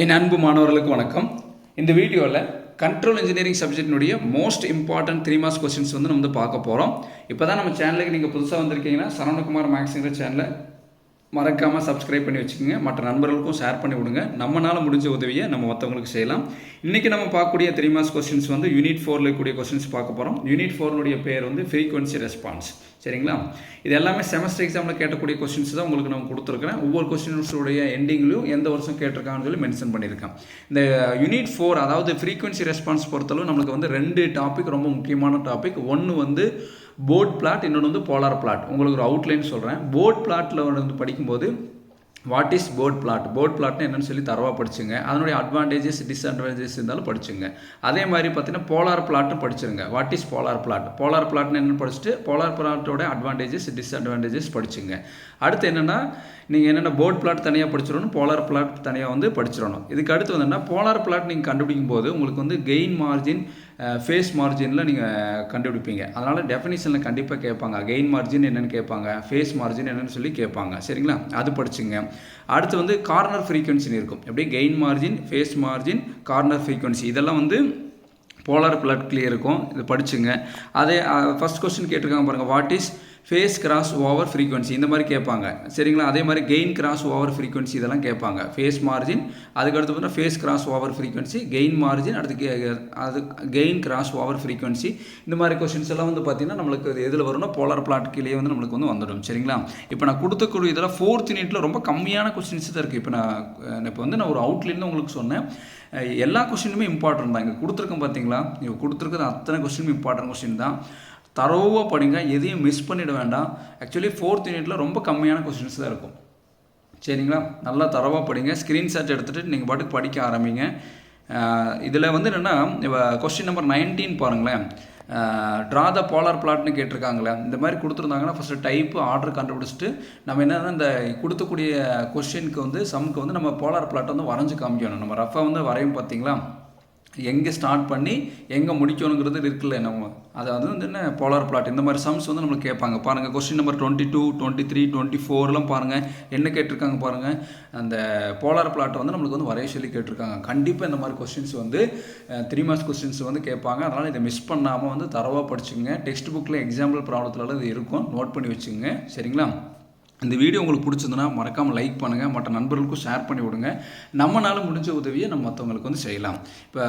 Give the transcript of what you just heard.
என் அன்பு மாணவர்களுக்கு வணக்கம். இந்த வீடியோவில் கண்ட்ரோல் இன்ஜினியரிங் சப்ஜெக்டினுடைய மோஸ்ட் இம்பார்ட்டன்ட் 3 மார்க்ஸ் கொஸ்டின்ஸ் வந்து நம்ம பார்க்க போகிறோம். இப்போ தான் நம்ம சேனலுக்கு நீங்கள் புதுசாக வந்திருக்கீங்கன்னா சரவணகுமார் மேக்ஸுங்கிற சேனலை மறக்காமல் சப்ஸ்கிரைப் பண்ணி வச்சுக்கோங்க. மற்ற நண்பர்களுக்கும் ஷேர் பண்ணி விடுங்க. நம்மளால் முடிஞ்ச உதவியை நம்ம மற்றவங்களுக்கு செய்யலாம். இன்றைக்கி நம்ம பார்க்கக்கூடிய 3 மார்க்ஸ் கொஸ்டின்ஸ் வந்து யூனிட் 4ல் இருக்கக்கூடிய கொஸ்டின்ஸ் பார்க்க போகிறோம். யூனிட் 4னுடைய பேர் வந்து ஃப்ரீக்வன்சி ரெஸ்பான்ஸ். சரிங்களா? இது எல்லாமே செமஸ்டர் எக்ஸாமில் கேட்டக்கூடிய கொஸ்டின்ஸ் தான் உங்களுக்கு நான் கொடுத்துருக்கிறேன். ஒவ்வொரு கொஸ்டின்ஸுடைய எண்டிங்லையும் எந்த வருஷம் கேட்டிருக்காங்கன்னு சொல்லி மென்ஷன் பண்ணியிருக்கேன். இந்த யூனிட் 4 அதாவது ஃப்ரீக்வன்சி ரெஸ்பான்ஸ் பொறுத்தளவு நம்மளுக்கு வந்து 2 டாபிக் ரொம்ப முக்கியமான டாபிக். ஒன்று வந்து போர்ட் பிளாட், இன்னொன்று வந்து போலார் பிளாட். உங்களுக்கு ஒரு அவுட்லைன் சொல்கிறேன். போர்ட் பிளாட்டில் வந்து படிக்கும்போது what is Bode plot, Bode பிளாட்னு என்னென்னு சொல்லி தரவாக படிச்சுங்க. அதனுடைய அட்வான்டேஜஸ் டிஸ்அட்வான்டேஜஸ் இருந்தாலும் படிச்சுங்க. அதே மாதிரி பார்த்தீங்கன்னா போலார் பிளாட்னு படிச்சுருங்க. What is polar plot, polar பிளாட்னு என்னென்னு படிச்சுட்டு போலார் பிளாட்டோட அட்வான்டேஜஸ் டிஸ்அட்வான்டேஜஸ் படிச்சுங்க. அடுத்து என்னென்னா நீங்கள் என்னென்ன போர்ட் பிளாட் தனியாக படிச்சிடணும், போலார் பிளாட் தனியாக வந்து படிச்சிடணும். இதுக்கு அடுத்து வந்து போலார் பிளாட் நீங்கள் கண்டுபிடிக்கும் போது உங்களுக்கு வந்து கெயின் மார்ஜின், ஃபேஸ் மார்ஜினில் நீங்கள் கண்டுபிடிப்பீங்க. அதனால் டெஃபினிஷனில் கண்டிப்பாக கேட்பாங்க. கெயின் மார்ஜின் என்னென்னு கேட்பாங்க, ஃபேஸ் மார்ஜின் என்னென்னு சொல்லி கேட்பாங்க. சரிங்களா? அது படிச்சுங்க. அடுத்து வந்து கார்னர் ஃப்ரீக்வன்சின்னு இருக்கும். எப்படி gain margin, phase margin, corner frequency இதெல்லாம் வந்து போலார் பிளாட்லேயே இருக்கும். இது படிச்சுங்க. அதே ஃபஸ்ட் கொஸ்டின் கேட்டிருக்காங்க பாருங்கள், what is phase cross over frequency இந்த மாதிரி கேட்பாங்க. சரிங்களா? அதே மாதிரி கெயின் கிராஸ் ஓவர் ஃப்ரீக்வன்சி இதெல்லாம் கேட்பாங்க. ஃபேஸ் மார்ஜின், அதுக்கடுத்து பார்த்தீங்கன்னா phase cross over frequency, gain margin, அது கெயின் கிராஸ் ஓவர் ஃப்ரீக்வன்சி. இந்த மாதிரி கொஸ்டின்ஸ் எல்லாம் வந்து பார்த்தீங்கன்னா நம்மளுக்கு எதில் வரும்னா போலார் பிளாட் கீழே வந்து நம்மளுக்கு வந்து வந்துடும். சரிங்களா? இப்போ நான் கொடுத்துக்கூடிய இதெல்லாம் 4th யூனிட்டில் ரொம்ப கம்மியான கொஸ்டின்ஸ் தான் இருக்குது. இப்போ நான் ஒரு அவுட்லைன் உங்களுக்கு சொன்னேன். எல்லா கொஸ்டினுமே இம்பார்ட்டன்ட் தான். இங்கே கொடுத்துருக்கேன் பார்த்தீங்களா? இங்கே கொடுத்துருக்குறது அத்தனை கொஸ்டினும் இம்பார்ட்டன்ட் கொஸ்டின் தான். தரோவாக படிங்க, எதையும் மிஸ் பண்ணிட வேண்டாம். ஆக்சுவலி 4th யூனிட்டில் ரொம்ப கம்மியான கொஸ்டின்ஸ் தான் இருக்கும். சரிங்களா? நல்லா தரோவாக படிங்க. ஸ்க்ரீன்ஷாட் எடுத்துகிட்டு நீங்கள் பாட்டுக்கு படிக்க ஆரம்பிங்க. இதில் வந்து என்னென்னா கொஸ்டின் நம்பர் 19 பாருங்களேன். ட்ரா த போலார் பிளாட்னு கேட்டிருக்காங்களே. இந்த மாதிரி கொடுத்துருந்தாங்கன்னா ஃபஸ்ட்டு டைப்பு ஆர்டர் கண்டுபிடிச்சிட்டு நம்ம என்னென்னா இந்த கொடுத்தக்கூடிய கொஸ்டினுக்கு வந்து சம்க்கு வந்து நம்ம போலார் பிளாட்டை வந்து வரைஞ்சி காமிக்கணும். நம்ம ரஃபாக வந்து வரையும் பார்த்தீங்களா, எங்கே ஸ்டார்ட் பண்ணி எங்கே முடிக்கணுங்கிறது இருக்குல்ல. நம்ம அதை வந்து என்ன போலார் பிளாட் இந்த மாதிரி சம்ஸ் வந்து நம்மளுக்கு கேட்பாங்க. பாருங்கள் கொஸ்டின் நம்பர் 22, 23, 24லாம் பாருங்கள் என்ன கேட்டிருக்காங்க பாருங்கள். அந்த போலார் பிளாட்டை வந்து நம்மளுக்கு வந்து வரைய சொல்லி கேட்டிருக்காங்க. கண்டிப்பாக இந்த மாதிரி கொஸ்டின்ஸ் வந்து 3 மார்க்ஸ் கொஸ்டின்ஸ் வந்து கேட்பாங்க. அதனால் இதை மிஸ் பண்ணாமல் வந்து தரவாக படிச்சுங்க. டெக்ஸ்ட் புக்கில் எக்ஸாம்பிள் ப்ராப்ளத்தில் இது இருக்கும், நோட் பண்ணி வச்சுங்க. சரிங்களா? இந்த வீடியோ உங்களுக்கு பிடிச்சதுன்னா மறக்காமல் லைக் பண்ணுங்கள். மற்ற நண்பர்களுக்கும் ஷேர் பண்ணி விடுங்க. நம்மளால் முடிஞ்ச உதவியை நம்ம மற்றவங்களுக்கு வந்து செய்யலாம். இப்போ